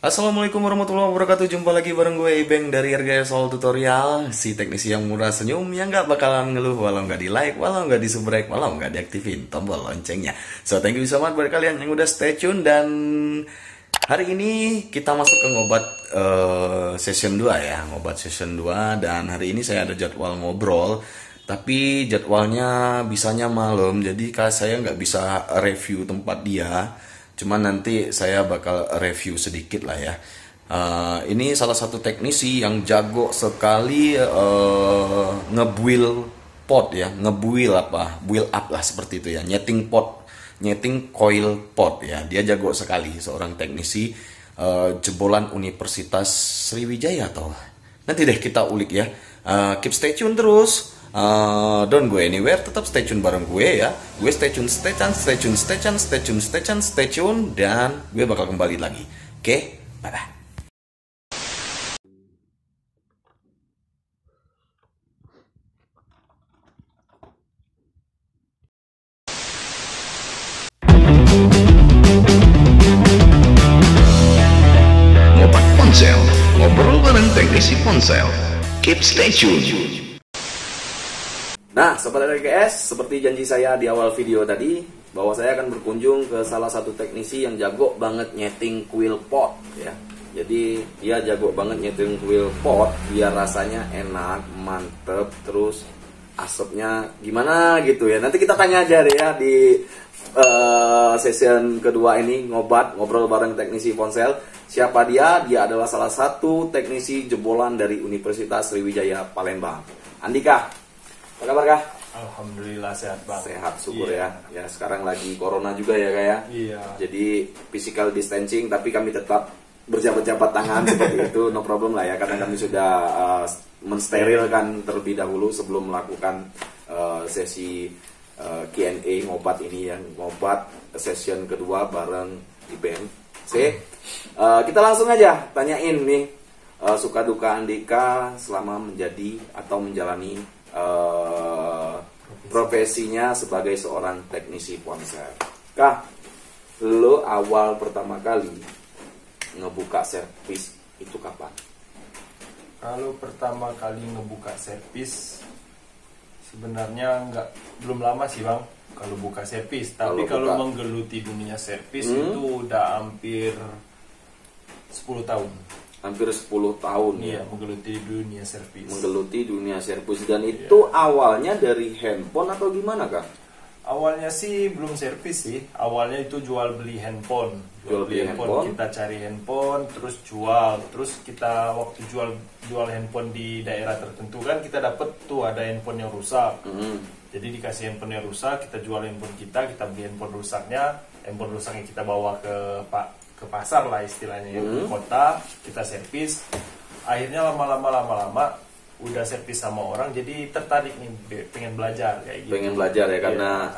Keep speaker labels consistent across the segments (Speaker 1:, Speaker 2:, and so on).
Speaker 1: Assalamualaikum warahmatullahi wabarakatuh. Jumpa lagi bareng gue Ibeng dari Ergaya Soal Tutorial. Si teknisi yang murah senyum yang gak bakalan ngeluh walau gak di like, walau gak di subrek, walau gak diaktifin tombol loncengnya. So thank you so much buat kalian yang udah stay tune. Dan hari ini kita masuk ke ngobat session 2 ya. Ngobat session 2. Dan hari ini saya ada jadwal ngobrol, tapi jadwalnya bisanya malam. Jadi saya nggak bisa review tempat dia. Cuman nanti saya bakal review sedikit lah ya. Ini salah satu teknisi yang jago sekali ngebuild pot ya, build up lah seperti itu ya, nyeting pot, nyeting coil pot ya. Dia jago sekali, seorang teknisi jebolan Universitas Sriwijaya atau nanti deh kita ulik ya. Keep stay tune terus. Don't go anywhere, tetap stay tune bareng gue ya. Gue stay tune, dan gue bakal kembali lagi. Oke, bye-bye.
Speaker 2: Ngobat ponsel, ngobrol bareng teknisi ponsel. Keep stay tune.
Speaker 1: Nah, Sobat RGS, seperti janji saya di awal video tadi, bahwa saya akan berkunjung ke salah satu teknisi yang jago banget nyeting coil pot ya. Jadi dia jago banget nyeting coil pot, biar rasanya enak, mantep, terus asapnya gimana gitu ya. Nanti kita tanya aja deh ya di session kedua ini, ngobrol bareng teknisi ponsel. Siapa dia? Dia adalah salah satu teknisi jebolan dari Universitas Sriwijaya Palembang. Andika. Apa kabar kah?
Speaker 3: Alhamdulillah sehat bang.
Speaker 1: Sehat, syukur
Speaker 3: Iya.
Speaker 1: ya. Ya sekarang lagi corona juga ya kayak.
Speaker 3: Iya.
Speaker 1: Jadi physical distancing, tapi kami tetap berjabat-jabat tangan seperti itu, no problem lah ya. Karena kami sudah mensterilkan terlebih dahulu sebelum melakukan sesi Q&A ngobat ini, yang ngobat session kedua bareng Ibeng. Kita langsung aja tanyain nih suka duka Andika selama menjadi atau menjalani profesinya sebagai seorang teknisi ponsel. Kah, lo awal pertama kali ngebuka servis itu kapan?
Speaker 3: Kalau pertama kali ngebuka servis sebenarnya belum lama sih bang. Kalau buka servis, tapi kalau menggeluti dunia servis itu udah hampir 10 tahun.
Speaker 1: Hampir 10 tahun
Speaker 3: Iya,
Speaker 1: ya.
Speaker 3: menggeluti dunia servis.
Speaker 1: Menggeluti dunia servis. Dan itu awalnya dari handphone atau gimana kah?
Speaker 3: Awalnya sih belum servis sih. Awalnya itu jual beli handphone.
Speaker 1: Jual beli handphone.
Speaker 3: Kita cari handphone, terus jual. Terus kita waktu jual handphone di daerah tertentu kan kita dapat tuh ada handphone yang rusak. Jadi dikasih handphone yang rusak, kita jual handphone kita beli handphone rusaknya. Handphone rusaknya kita bawa ke pasar lah istilahnya, ke kota, kita servis. Akhirnya lama-lama udah servis sama orang, jadi tertarik nih, pengen belajar kayak gitu.
Speaker 1: Pengen belajar ya, karena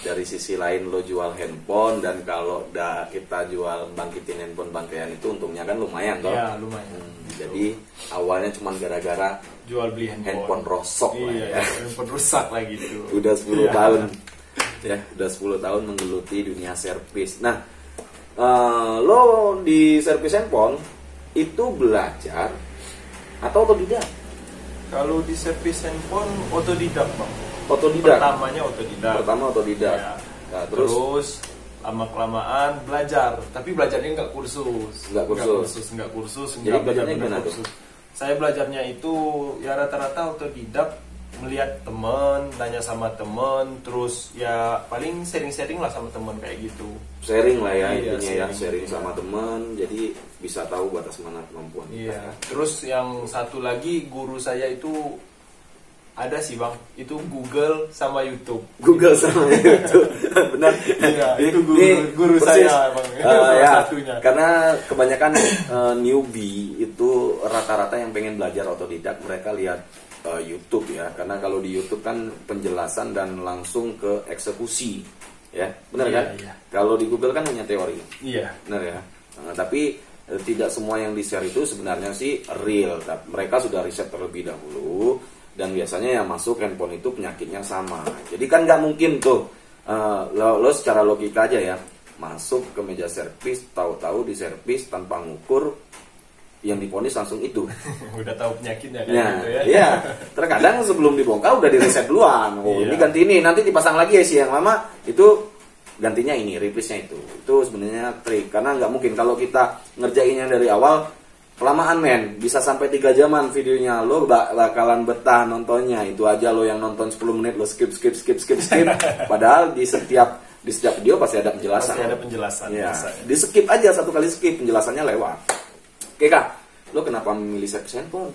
Speaker 1: dari sisi lain lo jual handphone, dan kalau kita jual bangkitin handphone bangkean itu untungnya kan lumayan toh.
Speaker 3: Iya, lumayan.
Speaker 1: Jadi awalnya cuma gara-gara
Speaker 3: jual beli handphone
Speaker 1: rosok lah ya.
Speaker 3: Handphone rusak lah gitu.
Speaker 1: Udah 10 tahun. Ya, udah 10 tahun menggeluti dunia servis. Nah, lo di servis handphone itu belajar atau otodidak?
Speaker 3: Kalau di servis handphone otodidak bang.
Speaker 1: Otodidak. Pertama otodidak.
Speaker 3: Ya.
Speaker 1: Nah,
Speaker 3: terus lama kelamaan belajar, tapi belajarnya nggak kursus. Nggak kursus.
Speaker 1: Jadi belajarnya gimana tuh?
Speaker 3: Saya belajarnya itu ya rata-rata otodidak, melihat temen, nanya sama temen, terus ya paling sharing-sharing lah sama temen kayak gitu.
Speaker 1: Sharing lah ya,
Speaker 3: iya,
Speaker 1: intinya ya, sharing sama temen, jadi bisa tahu batas mana kemampuan kita.
Speaker 3: Iya. Terus yang satu lagi, guru saya itu ada sih bang, itu Google sama YouTube.
Speaker 1: Benar.
Speaker 3: Iya, itu guru saya bang.
Speaker 1: Ya,
Speaker 3: Satunya.
Speaker 1: karena kebanyakan newbie itu rata-rata yang pengen belajar otodidak, mereka lihat YouTube ya, karena kalau di YouTube kan penjelasan dan langsung ke eksekusi ya, benar kan?
Speaker 3: Iya.
Speaker 1: Kalau di Google kan hanya teori.
Speaker 3: Iya.
Speaker 1: Benar ya. Tapi tidak semua yang di share itu sebenarnya sih real. Mereka sudah riset terlebih dahulu, dan biasanya yang masuk handphone itu penyakitnya sama. Jadi kan nggak mungkin tuh lo secara logika aja ya,
Speaker 4: masuk ke meja servis, tahu-tahu di servis tanpa ngukur, yang diponis langsung itu.
Speaker 3: Udah tahu penyakitnya kan
Speaker 4: Nah,
Speaker 3: gitu ya.
Speaker 4: iya. Terkadang sebelum dibongkar udah direset duluan. Oh,
Speaker 3: Iya.
Speaker 4: ini ganti ini, nanti dipasang lagi IC yang lama, itu gantinya ini, replace-nya itu. Itu sebenarnya trik, karena nggak mungkin kalau kita ngerjainnya dari awal kelamaan men, bisa sampai 3 jaman videonya, lo bakalan betah nontonnya. Itu aja lo yang nonton 10 menit lo skip. Padahal di setiap video pasti ada penjelasan.
Speaker 3: Pasti ada penjelasan.
Speaker 4: Ya,
Speaker 3: biasanya.
Speaker 4: di skip aja, 1 kali skip, penjelasannya lewat. Oke Kak, lo kenapa memilih servis handphone?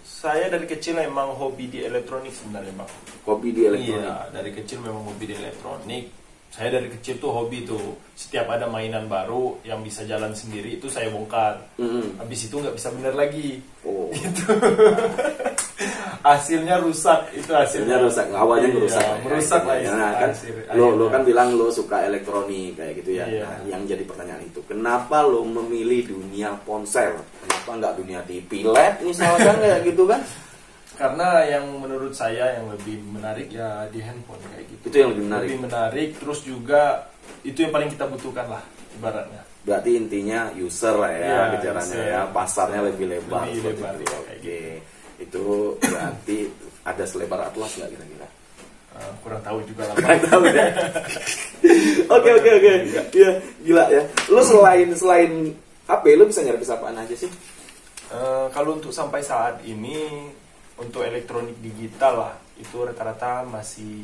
Speaker 3: Saya dari kecil emang hobi di elektronik sebenarnya bang.
Speaker 4: Hobi di elektronik.
Speaker 3: Iya, dari kecil memang hobi di elektronik. Saya dari kecil tuh hobi tuh, setiap ada mainan baru yang bisa jalan sendiri itu saya bongkar. Habis itu nggak bisa bener lagi.
Speaker 4: Oh.
Speaker 3: Itu hasilnya rusak. Itu hasilnya
Speaker 4: rusak, awalnya
Speaker 3: Iya,
Speaker 4: merusak
Speaker 3: merusak lah
Speaker 4: ya.
Speaker 3: istilah
Speaker 4: Nah, kan
Speaker 3: hasil-
Speaker 4: lo
Speaker 3: akhirnya.
Speaker 4: kan bilang lo suka elektronik kayak gitu ya.
Speaker 3: Iya.
Speaker 4: Nah, yang jadi pertanyaan itu, kenapa lo memilih dunia ponsel? Kenapa nggak dunia TV LED misalkan kayak gitu kan?
Speaker 3: Karena yang menurut saya yang lebih menarik ya di handphone kayak gitu.
Speaker 4: Itu yang lebih menarik.
Speaker 3: Lebih menarik, terus juga itu yang paling kita butuhkan lah ibaratnya.
Speaker 4: Berarti intinya user lah ya,
Speaker 3: Iya,
Speaker 4: bicaranya
Speaker 3: user.
Speaker 4: ya, pasarnya lebih lebar.
Speaker 3: Lebih
Speaker 4: seperti
Speaker 3: lebar,
Speaker 4: itu.
Speaker 3: ya, kayak
Speaker 4: Oke, itu berarti ada selebar Atlas nggak kira-kira?
Speaker 3: Kurang tahu juga lah.
Speaker 4: Kurang tahu ya. Oke. Iya, gila ya. Lo selain HP, lo bisa nyari apaan aja sih?
Speaker 3: Kalau untuk sampai saat ini untuk elektronik digital lah itu rata-rata masih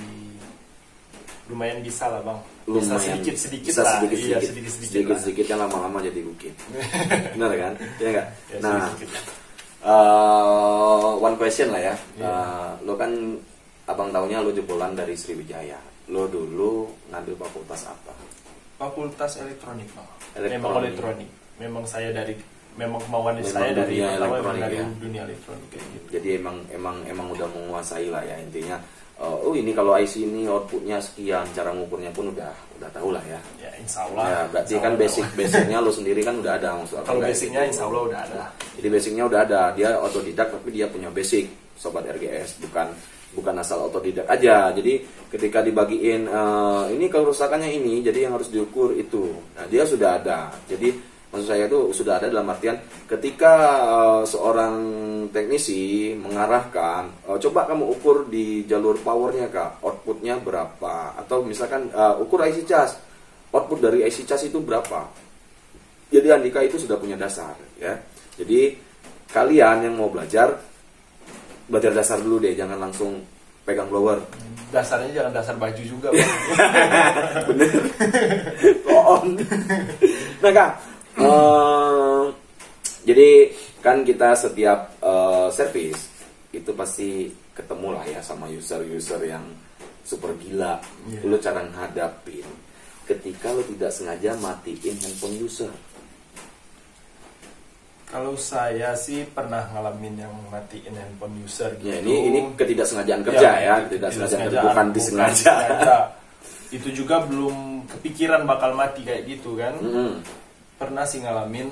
Speaker 3: lumayan bisa lah bang. Bisa sedikit-sedikit
Speaker 4: bisa
Speaker 3: lah.
Speaker 4: sedikit-sedikit.
Speaker 3: Iya, sedikit-sedikit lah.
Speaker 4: Sedikit-sedikit kan lama-lama jadi bukit. Benar kan? Iya nggak?
Speaker 3: Ya,
Speaker 4: Nah,
Speaker 3: sedikit-sedikit.
Speaker 4: one question lah ya.
Speaker 3: Iya.
Speaker 4: Lo kan abang taunya lo jebolan dari Sriwijaya. Lo dulu ngambil fakultas apa?
Speaker 3: Fakultas elektronik bang.
Speaker 4: Elektronik.
Speaker 3: Memang elektronik. Memang saya memang kemauan
Speaker 4: Memang
Speaker 3: saya dari
Speaker 4: dunia
Speaker 3: pertama
Speaker 4: elektronik
Speaker 3: dari
Speaker 4: ya.
Speaker 3: dunia elektronik kayak gitu.
Speaker 4: Jadi emang udah menguasai lah ya intinya. Oh ini kalau IC ini outputnya sekian, cara ngukurnya pun udah tahu lah ya.
Speaker 3: Ya insya Allah.
Speaker 4: Ya, berarti
Speaker 3: Insya
Speaker 4: kan
Speaker 3: Allah.
Speaker 4: basicnya lo sendiri kan udah ada maksud
Speaker 3: Kalau
Speaker 4: kayak
Speaker 3: basicnya
Speaker 4: gitu.
Speaker 3: insya Allah udah ada.
Speaker 4: Jadi basicnya udah ada, dia otodidak tapi dia punya basic, sobat RGS, bukan asal otodidak aja. Jadi ketika dibagiin ini kerusakannya ini, jadi yang harus diukur itu. Nah dia sudah ada. Jadi maksud saya itu sudah ada dalam artian ketika seorang teknisi mengarahkan, coba kamu ukur di jalur powernya kak, outputnya berapa, atau misalkan ukur IC cas, output dari IC cas itu berapa. Jadi Andika itu sudah punya dasar ya. Jadi kalian yang mau belajar dasar dulu deh, jangan langsung pegang blower.
Speaker 3: Dasarnya jangan dasar baju juga bang.
Speaker 4: Bener. On. Nah kak, jadi kan kita setiap service itu pasti ketemu lah ya sama user yang super gila.
Speaker 3: Iya.
Speaker 4: Lu cara ngadapin ketika lu tidak sengaja matiin handphone user.
Speaker 3: Kalau saya sih pernah ngalamin yang matiin handphone user gitu.
Speaker 4: Ya, ini ketidaksengajaan kerja ya, ketidaksengajaan kerja, bukan disengaja.
Speaker 3: Itu juga belum kepikiran bakal mati kayak gitu kan. Pernah sih ngalamin.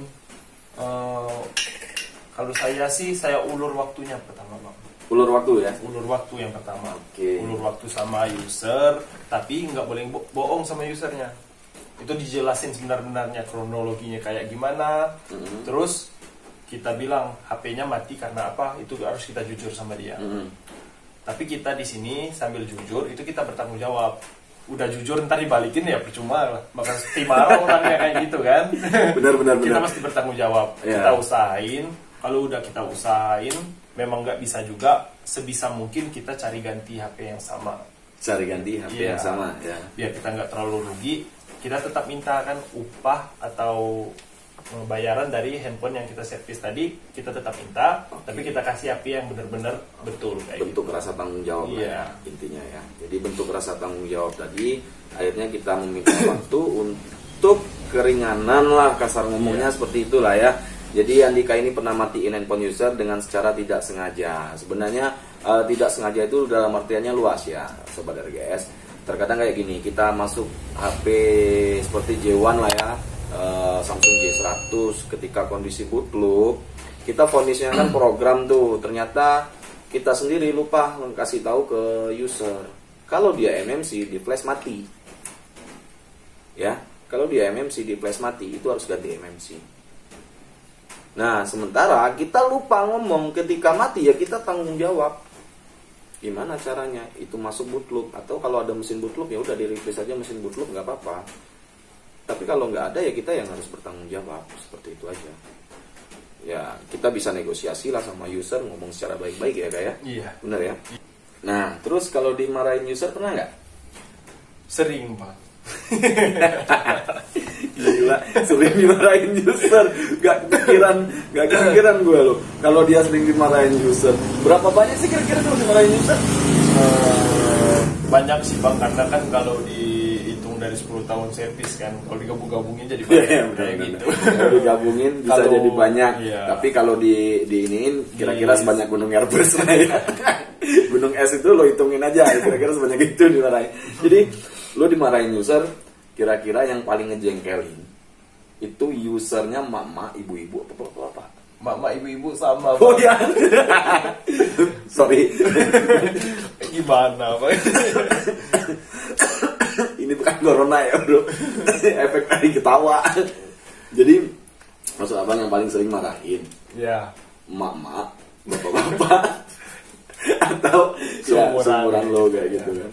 Speaker 3: Kalau saya sih saya ulur waktunya pertama bang.
Speaker 4: Ulur waktu ya.
Speaker 3: Ulur waktu yang pertama.
Speaker 4: Oke.
Speaker 3: Ulur waktu sama user, tapi nggak boleh bohong sama usernya. Itu dijelasin sebenarnya kronologinya kayak gimana. Terus kita bilang HP-nya mati karena apa? Itu harus kita jujur sama dia. Tapi kita di sini sambil jujur itu kita bertanggung jawab. Udah jujur ntar dibalikin ya percuma lah. Maka marah orangnya kayak gitu kan.
Speaker 4: Benar.
Speaker 3: Kita mesti bertanggung jawab.
Speaker 4: Yeah.
Speaker 3: Kita usahain. Kalau udah kita usahain, memang nggak bisa juga. Sebisa mungkin kita cari ganti HP yang sama.
Speaker 4: Cari ganti HP
Speaker 3: Iya.
Speaker 4: yang sama ya.
Speaker 3: Biar kita nggak terlalu rugi. Kita tetap minta kan upah atau bayaran dari handphone yang kita servis tadi. Kita tetap minta. Tapi kita kasih HP yang benar-benar betul kayak
Speaker 4: Bentuk
Speaker 3: gitu.
Speaker 4: rasa tanggung jawab lah
Speaker 3: Iya.
Speaker 4: ya, intinya ya. Jadi bentuk rasa tanggung jawab tadi akhirnya kita meminta waktu untuk keringanan lah, kasar ngomongnya seperti itulah ya. Jadi Andika ini pernah matiin handphone user dengan secara tidak sengaja. Sebenarnya tidak sengaja itu dalam artiannya luas ya, sobat RGS. Terkadang kayak gini, kita masuk HP seperti J1 lah ya, Samsung J100 ketika kondisi bootloop, kita vonisnya kan program tuh, ternyata kita sendiri lupa kasih tahu ke user kalau dia MMC di flash mati. ya. Kalau di MMC di flash mati itu harus ganti MMC. Nah, sementara kita lupa ngomong ketika mati ya kita tanggung jawab. Gimana caranya? Itu masuk bootloop, atau kalau ada mesin bootloop ya udah di replace aja mesin bootloop, nggak apa-apa. Tapi kalau nggak ada ya kita yang harus bertanggung jawab, seperti itu aja. Ya kita bisa negosiasi lah sama user, ngomong secara baik-baik ya kayak.
Speaker 3: Iya.
Speaker 4: Bener ya. Nah terus kalau dimarahin user pernah nggak?
Speaker 3: Sering, Bang.
Speaker 4: Gila, sering dimarahin user. Gak kepikiran gue loh. Kalau dia sering dimarahin user, berapa banyak sih kira-kira kalau dimarahin user?
Speaker 3: Banyak sih, Bang, karena kan kalau dihitung dari 10 tahun servis kan, kalau digabung-gabungin jadi banyak.
Speaker 4: Iya,
Speaker 3: kayak gitu.
Speaker 4: Kalau digabungin bisa
Speaker 3: Kalau-
Speaker 4: jadi banyak.
Speaker 3: iya.
Speaker 4: Tapi kalau diiniin kira-kira
Speaker 3: Di-
Speaker 4: sebanyak gunung Everest lah ya. Gunung es itu lo hitungin aja, kira-kira sebanyak itu dimarahin. Jadi lo dimarahin user, kira-kira yang paling ngejengkelin itu usernya mak-mak, ibu-ibu, apa bapak?
Speaker 3: Mak-mak ibu-ibu sama,
Speaker 4: Oh
Speaker 3: Bang.
Speaker 4: ya, sorry,
Speaker 3: Gimana, Bang?
Speaker 4: ini bukan corona ya bro, efek dari ketawa. Jadi maksud abang yang paling sering marahin
Speaker 3: Ya,
Speaker 4: mak-mak, bapak-bapak, atau ya, seumuran lo kayak gitu kan.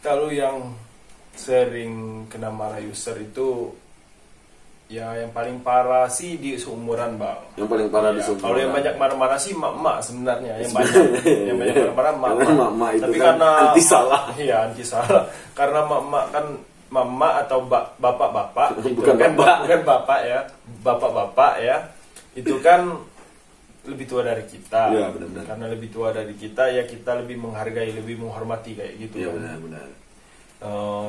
Speaker 3: kalau yang sering kena marah user itu ya yang paling parah sih di seumuran, Bang.
Speaker 4: Yang paling parah di
Speaker 3: Ya,
Speaker 4: seumuran.
Speaker 3: kalau yang banyak marah-marah sih mak-mak sebenarnya yang banyak. Yang banyak marah-marah mak-mak.
Speaker 4: Karena mak-mak itu
Speaker 3: Tapi
Speaker 4: kan
Speaker 3: karena
Speaker 4: anti salah.
Speaker 3: Iya, anti salah. Karena mak-mak kan mama atau bapak-bapak itu
Speaker 4: Bukan
Speaker 3: kan
Speaker 4: bapak.
Speaker 3: bukan bapak ya. Bapak-bapak ya. Itu kan lebih tua dari kita.
Speaker 4: Iya, benar-benar.
Speaker 3: Karena lebih tua dari kita ya kita lebih menghargai, lebih menghormati kayak gitu.
Speaker 4: Iya benar-benar.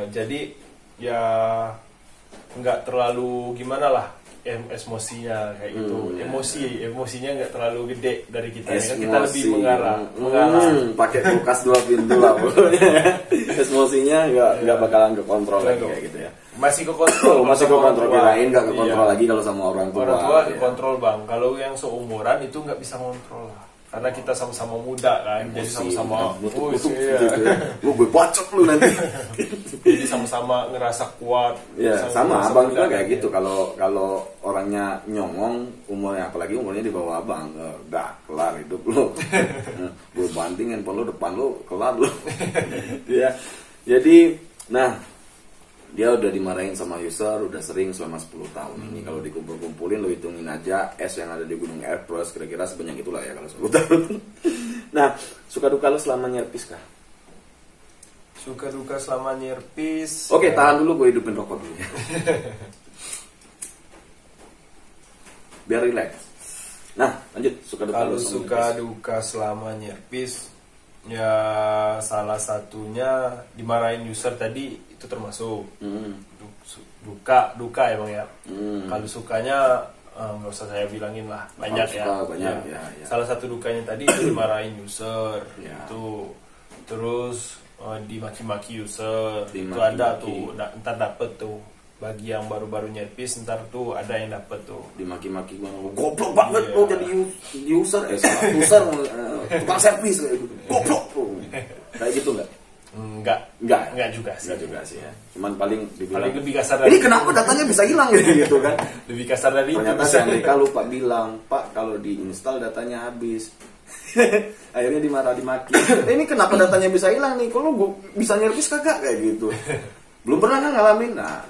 Speaker 3: Jadi ya nggak terlalu gimana lah emosinya kayak gitu. Emosinya nggak terlalu gede dari kita. Ya kan kita lebih mengarah.
Speaker 4: Pakai kulkas 2 pintu lah pokoknya. Emosinya nggak bakalan kekontrol lagi kayak gitu ya.
Speaker 3: Masih ke kontrol.
Speaker 4: Masih
Speaker 3: sama
Speaker 4: kekontrol,
Speaker 3: orang tua.
Speaker 4: kirain nggak kekontrol
Speaker 3: Iya.
Speaker 4: lagi kalau sama orang tua.
Speaker 3: Orang tua
Speaker 4: ya.
Speaker 3: kontrol, Bang. Kalau yang seumuran itu nggak bisa kontrol lah. Karena kita sama-sama muda kan, jadi sama-sama
Speaker 4: butuh
Speaker 3: iya.
Speaker 4: gitu ya. Lu gue bacok lu nanti.
Speaker 3: Jadi sama-sama ngerasa kuat.
Speaker 4: Ya sama
Speaker 3: ngerasa
Speaker 4: abang
Speaker 3: muda
Speaker 4: juga kayak
Speaker 3: kan,
Speaker 4: gitu.
Speaker 3: ya.
Speaker 4: Kalau orangnya nyongong umurnya, apalagi umurnya di bawah abang, udah kelar hidup lu. Gue banting handphone lu depan lu, kelar lu. Ya. Jadi nah dia udah dimarahin sama user, udah sering selama 10 tahun ini. Kalau dikumpul-kumpulin lo hitungin aja es yang ada di Gunung Everest, kira-kira sebanyak itulah ya kalau 10 tahun. Nah, suka duka lo selama nyerpis kah?
Speaker 3: Suka duka selama nyerpis.
Speaker 4: Oke, tahan dulu, gue hidupin rokok dulu ya. Biar relax. Nah, lanjut. Suka duka
Speaker 3: Kalau
Speaker 4: lo selama
Speaker 3: suka
Speaker 4: nyerpis.
Speaker 3: duka selama nyerpis, ya salah satunya dimarahin user tadi itu termasuk duka ya Bang ya. Kalau sukanya nggak usah saya bilangin lah, banyak ya.
Speaker 4: banyak ya.
Speaker 3: Salah satu dukanya tadi itu dimarahin user
Speaker 4: Ya.
Speaker 3: itu, terus dimaki-maki user itu
Speaker 4: Dimaki-maki.
Speaker 3: ada tuh, ntar dapet tuh bagi yang baru-baru nyerpis, ntar tuh ada yang dapet tuh.
Speaker 4: Dimaki-maki gue, goblok banget
Speaker 3: Iya.
Speaker 4: lo jadi user, salah user, tukang servis kayak gitu, goblok lo. Kayak gitu nggak? Enggak
Speaker 3: juga sih.
Speaker 4: Enggak juga sih ya. Cuman paling dibilang,
Speaker 3: Paling lebih kasar dari
Speaker 4: ini kenapa datanya bisa hilang gitu kan?
Speaker 3: lebih kasar dari itu
Speaker 4: Ternyata si
Speaker 3: bisa.
Speaker 4: Amerika lupa bilang, Pak kalau diinstal datanya habis. Akhirnya dimaki. Ini kenapa datanya bisa hilang nih? Kalau gua bisa nyervis kagak kayak gitu. Belum pernah kan ngalamin. Nah,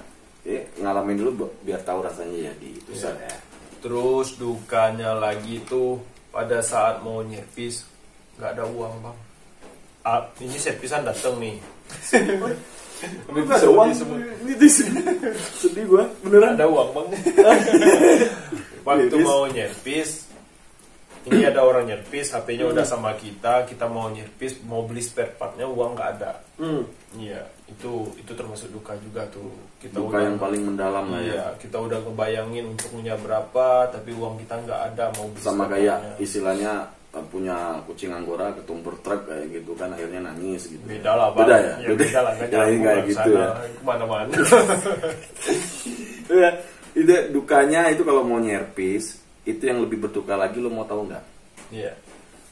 Speaker 4: ngalamin dulu biar tahu rasanya ya di user ya.
Speaker 3: Terus dukanya lagi tuh pada saat mau nyervis nggak ada uang Bang. Ini servisan dateng nih.
Speaker 4: Enggak ada uang. Sedih gua, beneran.
Speaker 3: Ada uang Bang. Waktu
Speaker 4: Nyervis.
Speaker 3: mau nyervis, ini ada orang nyervis, HP-nya udah sama kita mau nyervis, mau beli spare partnya uang nggak ada. Iya, itu termasuk duka juga tuh. Kita
Speaker 4: Duka
Speaker 3: udah,
Speaker 4: yang paling mendalam lah ya.
Speaker 3: iya, kita udah ngebayangin untuk punya berapa, tapi uang kita nggak ada, mau beli
Speaker 4: Sama
Speaker 3: spare
Speaker 4: kayak
Speaker 3: partnya.
Speaker 4: istilahnya punya kucing anggora ketumpar truk kayak gitu kan, akhirnya nangis gitu.
Speaker 3: Beda lah Bang.
Speaker 4: Beda ya?
Speaker 3: Ya, beda lah, nggak
Speaker 4: Kirain
Speaker 3: nyambung
Speaker 4: kayak
Speaker 3: lah
Speaker 4: gitu
Speaker 3: sana,
Speaker 4: ya.
Speaker 3: kemana-mana.
Speaker 4: Ya, itu dukanya itu kalau mau nyerpis itu yang lebih berduka lagi, lo mau tahu nggak?
Speaker 3: Iya.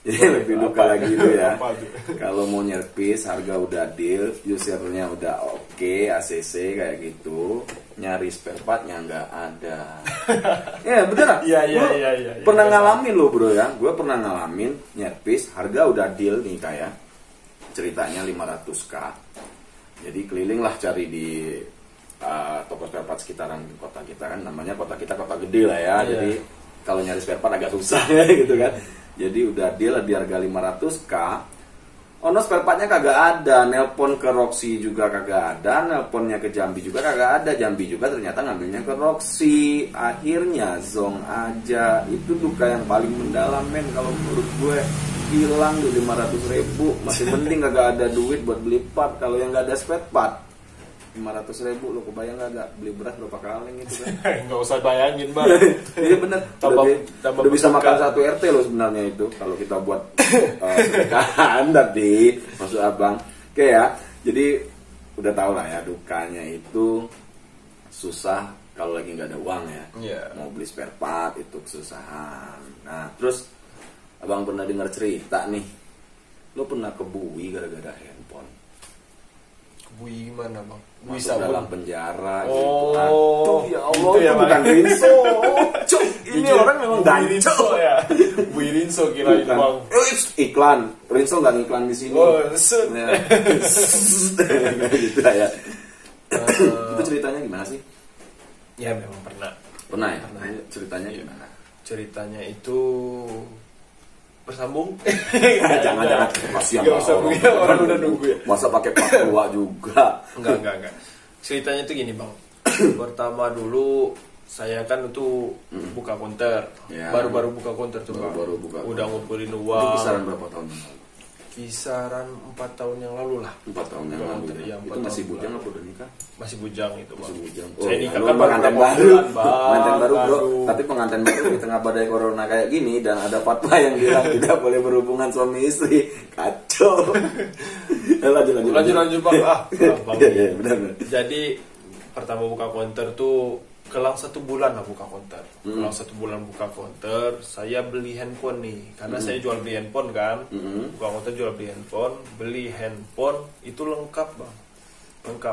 Speaker 4: Jadi lebih duka lagi itu ya.
Speaker 3: Apa tuh?
Speaker 4: Kalau mau nyervis harga udah deal, usernya udah oke, ACC kayak gitu, nyari spare partnya nggak ada. Ya bener.
Speaker 3: Iya.
Speaker 4: Pernah ngalamin lo bro ya, gue pernah ngalamin nyervis harga udah deal nih kayak ceritanya 500k. Jadi keliling lah cari di toko spare part sekitaran kota kita kan, namanya kota kita kota gede lah ya.
Speaker 3: Iya.
Speaker 4: Jadi kalau nyari spare part agak susah gitu kan. Jadi udah deal di harga 500k. Ono spare partnya kagak ada, nelpon ke Roxy juga kagak ada, nelponnya ke Jambi juga kagak ada, Jambi juga ternyata ngambilnya ke Roxy. Akhirnya zong aja. Itu duka yang paling mendalam men kalau menurut gue. Hilang di 500.000, masih mending kagak ada duit buat beli part. Kalau yang nggak ada spare part 500.000, lo kebayang gak beli beras berapa kaleng itu kan?
Speaker 3: Nggak usah bayangin bang.
Speaker 4: Iya bener, udah bisa makan satu RT lo sebenarnya itu kalau kita buat sedekahan tadi maksud abang. Oke ya, jadi udah tau lah ya dukanya itu susah kalau lagi nggak ada uang ya.
Speaker 3: Iya.
Speaker 4: Mau beli spare part itu kesusahan. Nah terus abang pernah dengar cerita nih, lo pernah kebui gara-gara handphone.
Speaker 3: Bui gimana bang? Bui
Speaker 4: Masuk
Speaker 3: sabun.
Speaker 4: dalam penjara
Speaker 3: Oh,
Speaker 4: gitu. Aduh ya Allah,
Speaker 3: itu ya,
Speaker 4: itu bukan
Speaker 3: Bang.
Speaker 4: Rinso. Cuk, ini
Speaker 3: Jujur,
Speaker 4: orang memang
Speaker 3: Bui
Speaker 4: dancok.
Speaker 3: Rinso ya. Bui Rinso kirain
Speaker 4: Bukan.
Speaker 3: bang.
Speaker 4: Iklan. Rinso nggak ngiklan di sini.
Speaker 3: Oh, set.
Speaker 4: Ya. Gitu lah ya. Itu ceritanya gimana sih?
Speaker 3: Ya memang pernah.
Speaker 4: Pernah ya?
Speaker 3: Pernah.
Speaker 4: Ayo, ceritanya gimana?
Speaker 3: Ceritanya itu bersambung.
Speaker 4: Jangan kasihan
Speaker 3: Nggak usah, orang udah nunggu ya.
Speaker 4: Masa pakai pakua juga.
Speaker 3: Enggak. Ceritanya itu gini bang. Pertama dulu saya kan itu buka konter.
Speaker 4: Ya.
Speaker 3: Baru-baru buka konter tuh bang.
Speaker 4: Baru-baru buka
Speaker 3: Udah
Speaker 4: konter.
Speaker 3: ngumpulin
Speaker 4: Itu
Speaker 3: uang.
Speaker 4: kisaran berapa tahun yang lalu?
Speaker 3: Kisaran 4 tahun yang lalu lah.
Speaker 4: 4 tahun yang lalu.
Speaker 3: Iya,
Speaker 4: Itu
Speaker 3: 4
Speaker 4: masih
Speaker 3: tahun
Speaker 4: bujang
Speaker 3: lalu.
Speaker 4: apa udah nikah?
Speaker 3: Masih bujang itu bang.
Speaker 4: Masih bujang.
Speaker 3: Saya nikah
Speaker 4: lu
Speaker 3: kan baru
Speaker 4: pengantin
Speaker 3: berapa
Speaker 4: baru,
Speaker 3: bulan, Bang.
Speaker 4: pengantin baru bro.
Speaker 3: Aduh.
Speaker 4: Tapi pengantin baru di tengah badai corona kayak gini dan ada fatwa yang bilang tidak boleh berhubungan suami istri. Kacau.
Speaker 3: Lanjut bang. Bang.
Speaker 4: Iya, benar.
Speaker 3: Jadi pertama buka konter tuh kelang 1 bulan lah buka konter. Kelang 1 bulan buka konter, saya beli handphone nih. Karena saya jual beli handphone kan. Buka konter jual beli handphone, beli handphone itu lengkap bang. Lengkap.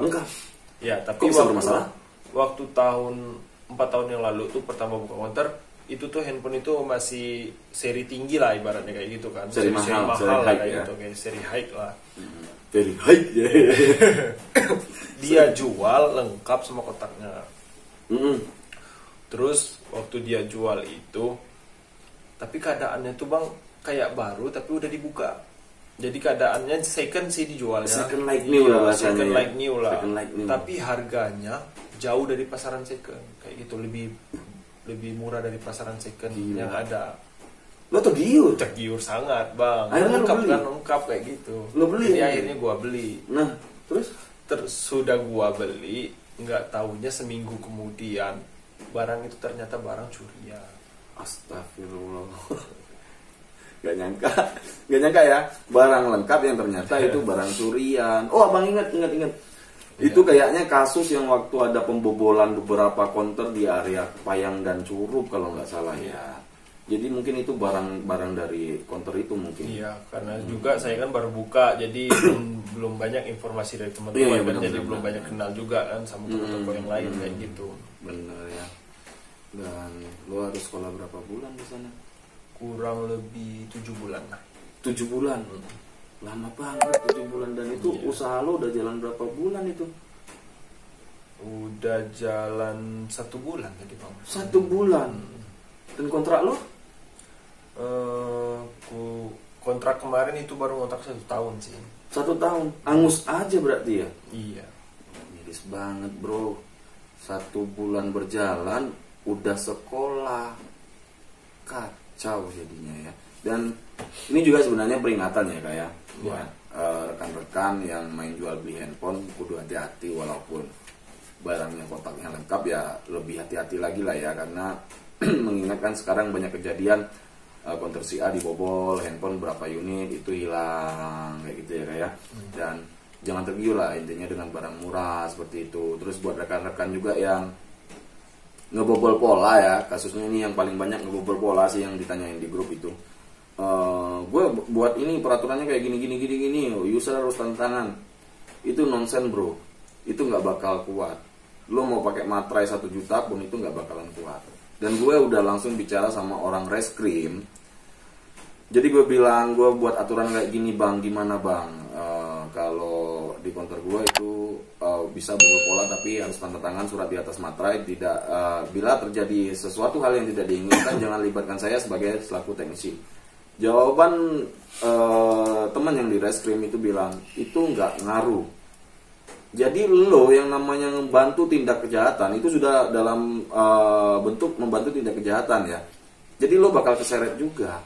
Speaker 3: Ya, tapi
Speaker 4: Kok bisa bermasalah?
Speaker 3: waktu 4 tahun yang lalu tuh pertama buka konter itu tuh handphone itu masih seri tinggi lah ibaratnya kayak gitu kan.
Speaker 4: Seri mahal, seri
Speaker 3: lah
Speaker 4: high
Speaker 3: kayak
Speaker 4: ya.
Speaker 3: gitu, kayak seri high lah.
Speaker 4: Very high.
Speaker 3: Dia jual lengkap sama kotaknya.
Speaker 4: Mm-mm.
Speaker 3: Terus waktu dia jual itu, tapi keadaannya tuh bang kayak baru tapi udah dibuka. Jadi keadaannya second sih dijualnya.
Speaker 4: Second like new lah bahasanya
Speaker 3: Second
Speaker 4: ya.
Speaker 3: like new lah.
Speaker 4: Second like new.
Speaker 3: Tapi harganya jauh dari pasaran second. Kayak gitu lebih murah dari pasaran second
Speaker 4: Gila.
Speaker 3: yang ada.
Speaker 4: Lo tergiur.
Speaker 3: Tergiur sangat bang.
Speaker 4: Akhirnya lo
Speaker 3: Lengkap
Speaker 4: beli?
Speaker 3: kan lengkap kayak gitu.
Speaker 4: Lo beli?
Speaker 3: Jadi akhirnya gua beli.
Speaker 4: Nah, terus
Speaker 3: Sudah gua beli, nggak taunya seminggu kemudian barang itu ternyata barang curian.
Speaker 4: astagfirullah. Gak nyangka ya, barang lengkap yang ternyata itu barang curian. Oh, abang ingat. Itu kayaknya kasus yang waktu ada pembobolan beberapa konter di area Payang dan Curup kalau nggak salah ya. Jadi mungkin itu barang dari konter itu mungkin.
Speaker 3: Iya, karena juga saya kan baru buka, jadi belum banyak informasi dari teman-teman,
Speaker 4: Iya,
Speaker 3: kan,
Speaker 4: benar,
Speaker 3: jadi
Speaker 4: benar,
Speaker 3: belum
Speaker 4: benar.
Speaker 3: banyak kenal juga kan sama toko-toko yang lain kayak gitu.
Speaker 4: Bener ya. Dan lo harus sekolah berapa bulan di sana?
Speaker 3: Kurang lebih 7 bulan lah.
Speaker 4: 7 bulan. Lama banget 7 bulan dan itu
Speaker 3: Iya.
Speaker 4: usaha lo udah jalan berapa bulan itu?
Speaker 3: Udah jalan 1 bulan tadi bang.
Speaker 4: 1 bulan. Dan kontrak lo?
Speaker 3: Kontrak kemarin itu baru kontrak 1 tahun sih.
Speaker 4: 1 tahun. Angus aja berarti ya?
Speaker 3: Iya.
Speaker 4: Miris banget bro. 1 bulan berjalan udah sekolah. Kacau jadinya ya. Dan ini juga sebenarnya peringatan ya kayak
Speaker 3: Iya.
Speaker 4: rekan-rekan yang main jual beli handphone kudu hati-hati walaupun barangnya kotaknya lengkap ya lebih hati-hati lagi lah ya karena mengingatkan sekarang banyak kejadian konter si A dibobol, handphone berapa unit itu hilang kayak gitu ya kayak. Dan jangan tergiur lah intinya dengan barang murah seperti itu. Terus buat rekan-rekan juga yang ngebobol pola ya, kasusnya ini yang paling banyak ngebobol pola sih yang ditanyain di grup itu. Gue buat ini peraturannya kayak gini, user harus tanda tangan. Itu nonsen bro, itu nggak bakal kuat. Lo mau pakai materai 1 juta pun itu nggak bakalan kuat. Dan gue udah langsung bicara sama orang reskrim. Jadi gue bilang, gue buat aturan kayak gini bang, gimana bang? Kalau di konter gue itu bisa bobol pola tapi harus tanda tangan surat di atas materai. Tidak, bila terjadi sesuatu hal yang tidak diinginkan jangan libatkan saya sebagai selaku teknisi. Jawaban teman yang di reskrim itu bilang itu nggak ngaruh. Jadi lo yang namanya membantu tindak kejahatan itu sudah dalam bentuk membantu tindak kejahatan ya. Jadi lo bakal keseret juga.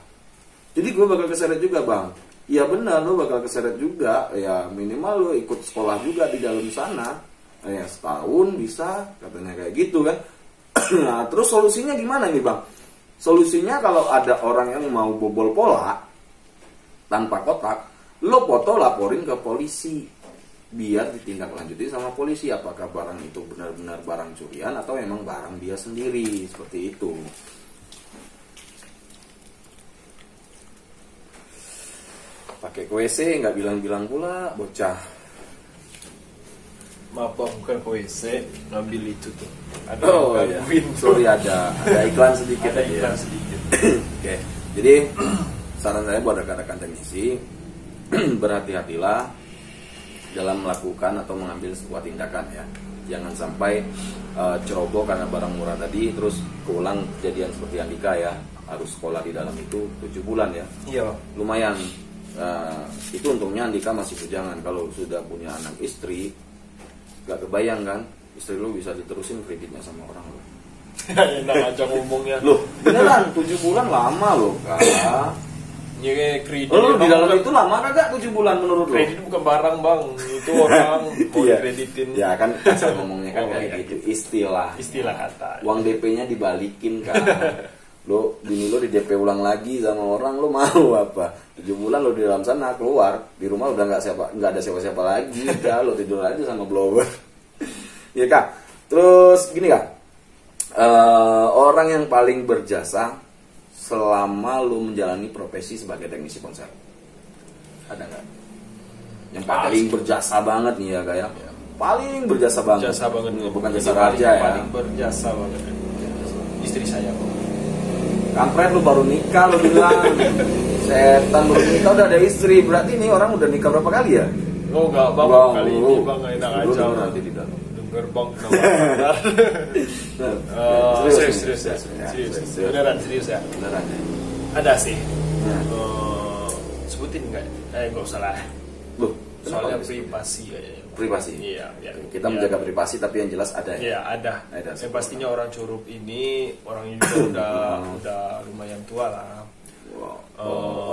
Speaker 4: Jadi gue bakal keseret juga bang. Ya benar lo bakal keseret juga. Ya minimal lo ikut sekolah juga di dalam sana. Ya setahun bisa katanya kayak gitu kan. Nah terus solusinya gimana ini bang? Solusinya kalau ada orang yang mau bobol pola tanpa kotak, lo foto laporin ke polisi. Biar ditindaklanjuti sama polisi apakah barang itu benar-benar barang curian atau emang barang dia sendiri, seperti itu. Pakai ke WC nggak bilang-bilang pula bocah.
Speaker 3: Maaf bang, bukan ke WC, ngambil itu tuh. Ada
Speaker 4: Iya. Sorry ada iklan sedikit.
Speaker 3: Ada iklan sedikit.
Speaker 4: Oke. Jadi saran saya buat rekan-rekan teknisi berhati-hatilah dalam melakukan atau mengambil sebuah tindakan ya. Jangan sampai ceroboh karena barang murah tadi terus keulang kejadian seperti Andika ya, harus sekolah di dalam itu 7 bulan ya.
Speaker 3: Iya.
Speaker 4: Lumayan. Itu untungnya Andika masih bujangan. Kalau sudah punya anak istri, gak kebayang kan istri lu bisa diterusin kreditnya sama orang lo.
Speaker 3: Enak aja ngomongnya.
Speaker 4: Loh beneran 7 bulan lama loh kak.
Speaker 3: Ya kredit.
Speaker 4: Lu di dalam itu lama kagak 7 bulan menurut lo?
Speaker 3: Kredit bukan barang bang, itu orang mau
Speaker 4: Iya.
Speaker 3: kreditin.
Speaker 4: Ya kan kasar ngomongnya kan
Speaker 3: Oh,
Speaker 4: kayak
Speaker 3: iya.
Speaker 4: gitu istilah.
Speaker 3: Istilah kata.
Speaker 4: Uang DP-nya dibalikin kan. Lo bini lo di DP ulang lagi sama orang, lo mau apa? 7 bulan lo di dalam sana, keluar di rumah udah nggak ada siapa-siapa lagi. Ya lo tidur aja sama blower. Iya kak. Terus gini kak, orang yang paling berjasa selama lo menjalani profesi sebagai teknisi ponsel, ada nggak? Yang paling berjasa banget nih ya kak ya? Paling berjasa banget.
Speaker 3: Jasa banget.
Speaker 4: Bukan
Speaker 3: Ini
Speaker 4: jasa
Speaker 3: paling-
Speaker 4: raja ya.
Speaker 3: Paling berjasa banget. Istri saya kok.
Speaker 4: Kampret lu baru nikah lu bilang. Setan baru nikah udah ada istri. Berarti nih orang udah nikah berapa kali ya?
Speaker 3: Oh enggak bang,
Speaker 4: Bang,
Speaker 3: kali
Speaker 4: lu.
Speaker 3: ini bang enak
Speaker 4: Lu
Speaker 3: aja.
Speaker 4: denger nanti di dalam.
Speaker 3: Denger bang, serius. Beneran serius ya.
Speaker 4: Beneran ya.
Speaker 3: Ada sih.
Speaker 4: Nah.
Speaker 3: Sebutin nggak? Nggak usah lah.
Speaker 4: Loh,
Speaker 3: Soalnya
Speaker 4: kenapa?
Speaker 3: privasi kayaknya.
Speaker 4: Privasi.
Speaker 3: Iya, iya.
Speaker 4: Kita
Speaker 3: Iya.
Speaker 4: menjaga privasi tapi yang jelas ada ya.
Speaker 3: Iya ada.
Speaker 4: Ada.
Speaker 3: Yang pastinya orang Curup ini orangnya juga udah lumayan tua lah.
Speaker 4: Wow.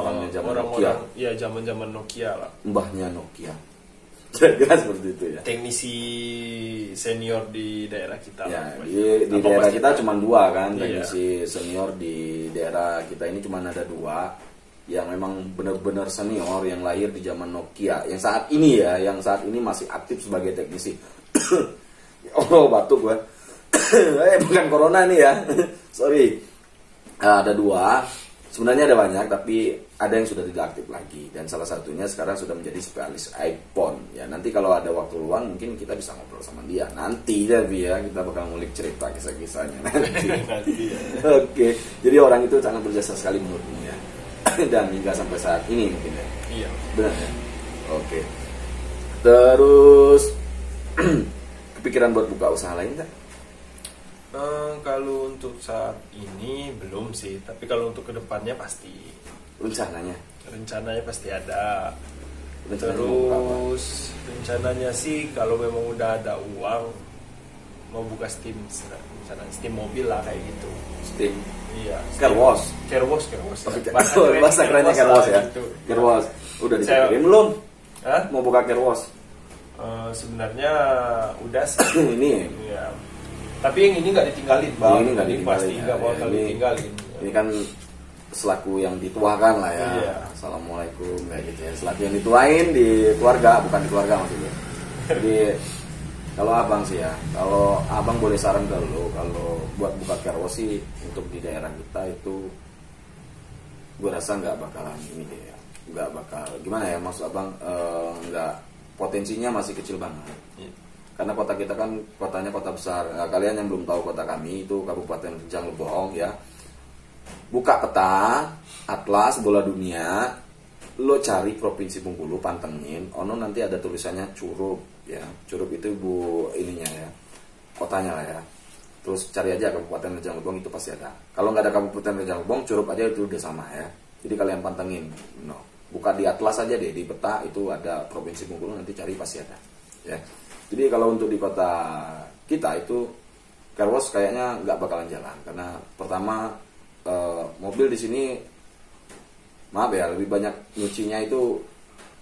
Speaker 4: Orangnya zaman Nokia.
Speaker 3: Orang-orang ya zaman Nokia lah.
Speaker 4: Mbahnya Nokia. Kira-kira seperti itu ya.
Speaker 3: Teknisi senior di daerah kita.
Speaker 4: Ya,
Speaker 3: lah.
Speaker 4: di
Speaker 3: Apa
Speaker 4: daerah
Speaker 3: pasti-
Speaker 4: kita cuma 2 kan,
Speaker 3: Iya.
Speaker 4: teknisi senior di daerah kita ini cuma ada 2 yang memang benar-benar senior yang lahir di zaman Nokia, yang saat ini ya, yang saat ini masih aktif sebagai teknisi. Oh, batuk gue. Bukan corona nih ya. Sorry. Ada 2. Sebenarnya ada banyak, tapi ada yang sudah tidak aktif lagi. Dan salah satunya sekarang sudah menjadi spesialis iPhone. Ya nanti kalau ada waktu luang mungkin kita bisa ngobrol sama dia. Nanti tapi ya kita bakal ngulik cerita kisah-kisahnya nanti.
Speaker 3: Nanti ya.
Speaker 4: Oke, jadi orang itu sangat berjasa sekali menurutmu ya. Dan hingga sampai saat ini mungkin ya.
Speaker 3: Iya.
Speaker 4: Benar ya? Oke. Terus kepikiran buat buka usaha lain nggak?
Speaker 3: Kalau untuk saat ini belum sih, tapi kalau untuk kedepannya pasti
Speaker 4: Rencananya?
Speaker 3: rencananya pasti ada.
Speaker 4: Rencananya mau buka apa?
Speaker 3: Terus rencananya sih kalau memang udah ada uang mau buka Steam, rencana Steam mobil lah kayak gitu.
Speaker 4: Steam.
Speaker 3: Iya.
Speaker 4: Car wash.
Speaker 3: Car wash.
Speaker 4: Bahasa kerennya car wash ya.
Speaker 3: Gitu.
Speaker 4: Car wash. Udah
Speaker 3: Saya-
Speaker 4: dipikirin belum?
Speaker 3: Hah?
Speaker 4: Mau buka car wash?
Speaker 3: Sebenarnya udah sih.
Speaker 4: Ini.
Speaker 3: Iya. Tapi yang ini nggak ditinggalin bang.
Speaker 4: Ini nggak ditinggalin,
Speaker 3: Pasti
Speaker 4: ya.
Speaker 3: nggak bakal
Speaker 4: Ini-
Speaker 3: ditinggalin.
Speaker 4: Ini kan selaku yang dituakan lah ya.
Speaker 3: Iya.
Speaker 4: Assalamualaikum kayak gitu ya. Selaku yang dituain di keluarga, bukan di keluarga maksudnya. Jadi kalau abang sih ya, kalau abang boleh saran ke lo, kalau buat buka car wash sih untuk di daerah kita itu gue rasa nggak bakalan ini deh ya. nggak bakal gimana ya, maksud abang, nggak, potensinya masih kecil banget. Karena kota kita kan kotanya kota besar. Nah, kalian yang belum tahu kota kami itu Kabupaten Rejang Lebong ya. Buka peta atlas bola dunia, lo cari provinsi Bengkulu, pantengin, ono nanti ada tulisannya Curup ya. Curup itu ininya ya, kotanya lah ya. Terus cari aja Kabupaten Rejang Lebong, itu pasti ada. Kalau nggak ada Kabupaten Rejang Lebong, Curup aja itu udah sama ya. Jadi kalian pantengin, buka di atlas aja deh, di peta itu ada provinsi Bengkulu, nanti cari pasti ada ya. Jadi kalau untuk di kota kita itu car wash kayaknya nggak bakalan jalan, karena pertama mobil di sini, maaf ya, lebih banyak nyucinya itu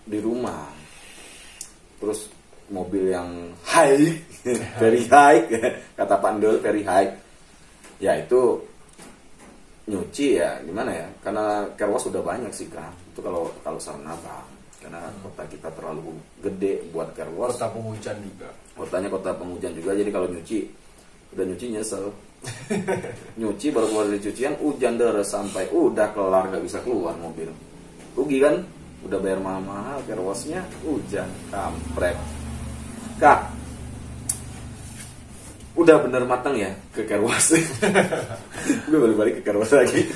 Speaker 4: di rumah. Terus mobil yang high, very high, kata Pak Ndol, very high, ya itu nyuci ya gimana ya, karena car wash sudah banyak sih kan. Itu kalau saran abang, karena kota kita terlalu gede buat car wash.
Speaker 3: Kota penghujan juga.
Speaker 4: Kotanya kota penghujan juga, jadi kalau udah nyuci nyesel. Nyuci baru keluar dari cucian, hujan deres sampai udah kelar nggak bisa keluar mobil. Rugi kan? Udah bayar mahal-mahal car washnya, hujan, kampret. Kak, udah bener matang ya ke car wash. Gue balik ke car wash lagi.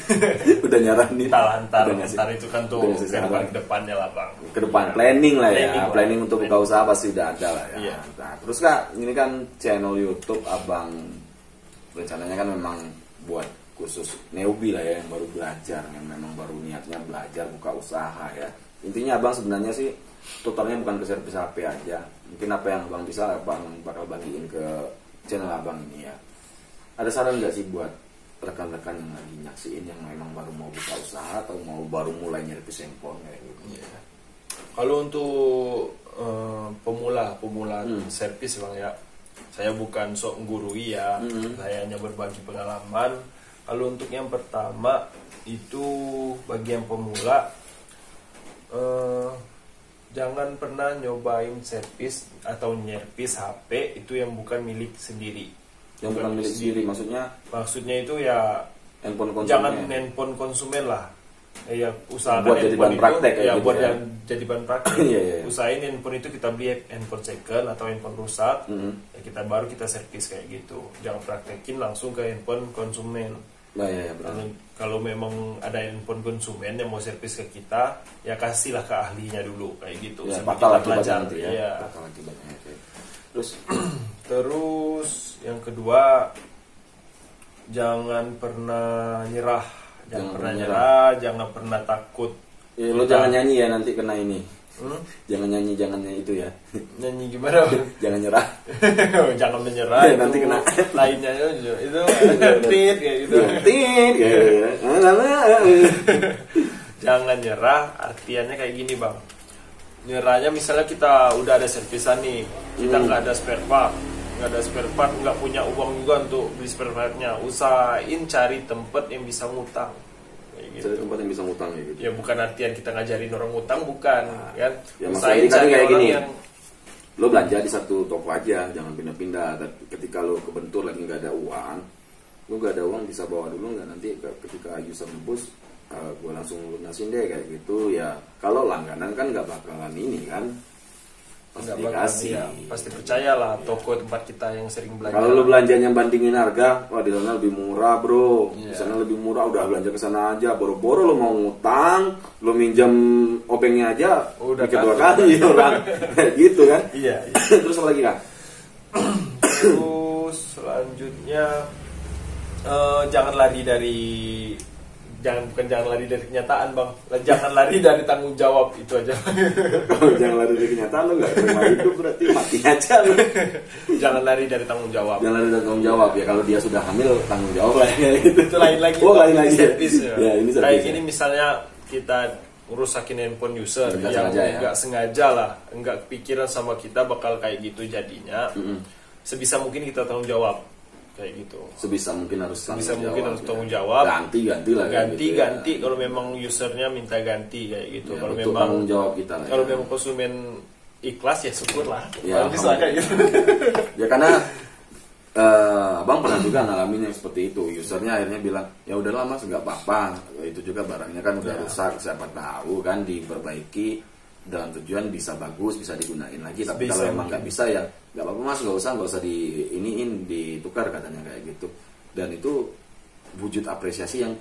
Speaker 4: Udah nyarah nih.
Speaker 3: Ntar itu kan tuh ke depannya lah bang.
Speaker 4: Ke depan planning lah ya, planning untuk buka usaha pasti udah ada lah ya.
Speaker 3: Iya.
Speaker 4: Nah, terus Kak, ini kan channel YouTube abang, rencananya kan memang buat khusus newbie lah ya, yang baru belajar, yang memang baru niatnya belajar buka usaha ya. Intinya abang sebenarnya sih tutornya bukan ke servis HP aja. Mungkin apa yang abang bisa, abang bakal bagiin ke channel abang ini ya. Ada saran nggak sih buat rekan-rekan yang lagi nyaksiin, yang memang baru mau buka usaha atau mau baru mulai nyervis handphone kayak gitu?
Speaker 3: Yeah. Kalau untuk pemula servis bang ya, saya bukan sok menggurui ya, saya hanya berbagi pengalaman. Kalau untuk yang pertama itu bagi yang pemula, jangan pernah nyobain servis atau nyervis HP itu yang bukan milik sendiri.
Speaker 4: Yang bukan milik sendiri
Speaker 3: maksudnya itu ya
Speaker 4: handphone konsumen.
Speaker 3: Jangan handphone konsumen lah. Ya usahakan
Speaker 4: buat jadi bahan praktek
Speaker 3: ya,
Speaker 4: gitu
Speaker 3: buat
Speaker 4: ya.
Speaker 3: Jadi bahan praktek.
Speaker 4: Iya.
Speaker 3: Usahain handphone itu kita beli handphone second atau handphone rusak, ya kita servis kayak gitu. Jangan praktekin langsung ke handphone konsumen.
Speaker 4: Nah, ya,
Speaker 3: kalau memang ada handphone konsumen yang mau servis ke kita, ya kasihlah ke ahlinya dulu kayak gitu.
Speaker 4: Ya,
Speaker 3: bakal
Speaker 4: belajar nanti ya.
Speaker 3: Iya.
Speaker 4: Bakal akibatnya. Okay.
Speaker 3: Terus yang kedua, jangan pernah nyerah. Jangan pernah takut.
Speaker 4: Ya, lo jangan nyanyi ya, nanti kena ini. Jangan nyanyi itu ya.
Speaker 3: Nyanyi gimana?
Speaker 4: Jangan nyerah.
Speaker 3: Jangan menyerah.
Speaker 4: Ya, nanti kena
Speaker 3: lainnya itu tit kayak gitu.
Speaker 4: Tit kayak.
Speaker 3: Jangan nyerah, artiannya kayak gini bang. Nyerahnya misalnya kita udah ada servisan nih, kita nggak ada spare part, nggak punya uang juga untuk beli spare partnya. Usahain cari tempat yang bisa ngutang. Gitu.
Speaker 4: Cari tempat yang bisa ngutang ya gitu.
Speaker 3: Ya bukan artian kita ngajarin orang ngutang, bukan kan.
Speaker 4: Ya,
Speaker 3: usahain cari
Speaker 4: kayak
Speaker 3: orang
Speaker 4: gini.
Speaker 3: yang
Speaker 4: Lo belanja di satu toko aja, jangan pindah-pindah. Ketika lo kebentur lagi nggak ada uang, lo nggak ada uang bisa bawa dulu nggak, nanti ketika user nebus gue langsung lunasin deh kayak gitu ya. Kalau langganan kan nggak bakalan ini kan, pasti dikasih.
Speaker 3: Ya, pasti percayalah toko tempat kita yang sering belanja.
Speaker 4: Kalau lo belanjanya bandingin harga, wah di sana lebih murah bro, di sana lebih murah, udah belanja ke sana aja. Boro-boro lo mau ngutang, lo minjam obengnya aja
Speaker 3: udah
Speaker 4: kedua kali orang gitu kan.
Speaker 3: Iya.
Speaker 4: Terus apa lagi kan?
Speaker 3: Terus selanjutnya jangan lari dari kenyataan bang, jangan lari dari tanggung jawab, itu aja.
Speaker 4: Kalau jangan lari dari kenyataan lo nggak terima hidup, berarti mati aja lo.
Speaker 3: Jangan lari dari tanggung jawab.
Speaker 4: Jangan lari dari tanggung jawab ya, kalau dia sudah hamil tanggung jawab lah ya, gitu.
Speaker 3: Itu lain lagi.
Speaker 4: Oh lain lagi.
Speaker 3: Servis ya.
Speaker 4: Ini
Speaker 3: kayak
Speaker 4: ya.
Speaker 3: gini misalnya kita rusakin handphone user yang nggak sengaja lah, nggak kepikiran sama kita bakal kayak gitu jadinya. Sebisa mungkin kita tanggung jawab. Kayak gitu.
Speaker 4: Sebisa mungkin harus
Speaker 3: tanggung jawab.
Speaker 4: Ganti lah.
Speaker 3: Ganti. Kalau memang usernya minta ganti kayak gitu.
Speaker 4: Ya,
Speaker 3: kalau memang
Speaker 4: tanggung jawab kita.
Speaker 3: Kalau memang konsumen ikhlas ya syukurlah.
Speaker 4: Ya,
Speaker 3: bisa kayak gitu.
Speaker 4: Ya karena Abang pernah juga ngalamin yang seperti itu. Usernya akhirnya bilang, ya udahlah mas, nggak apa-apa. Itu juga barangnya kan udah rusak, siapa tahu kan diperbaiki dalam tujuan bisa bagus, bisa digunain lagi. Tapi
Speaker 3: Bisa,
Speaker 4: kalau emang
Speaker 3: mungkin.
Speaker 4: nggak bisa ya nggak apa-apa mas, nggak usah ditukar katanya kayak gitu. Dan itu wujud apresiasi yang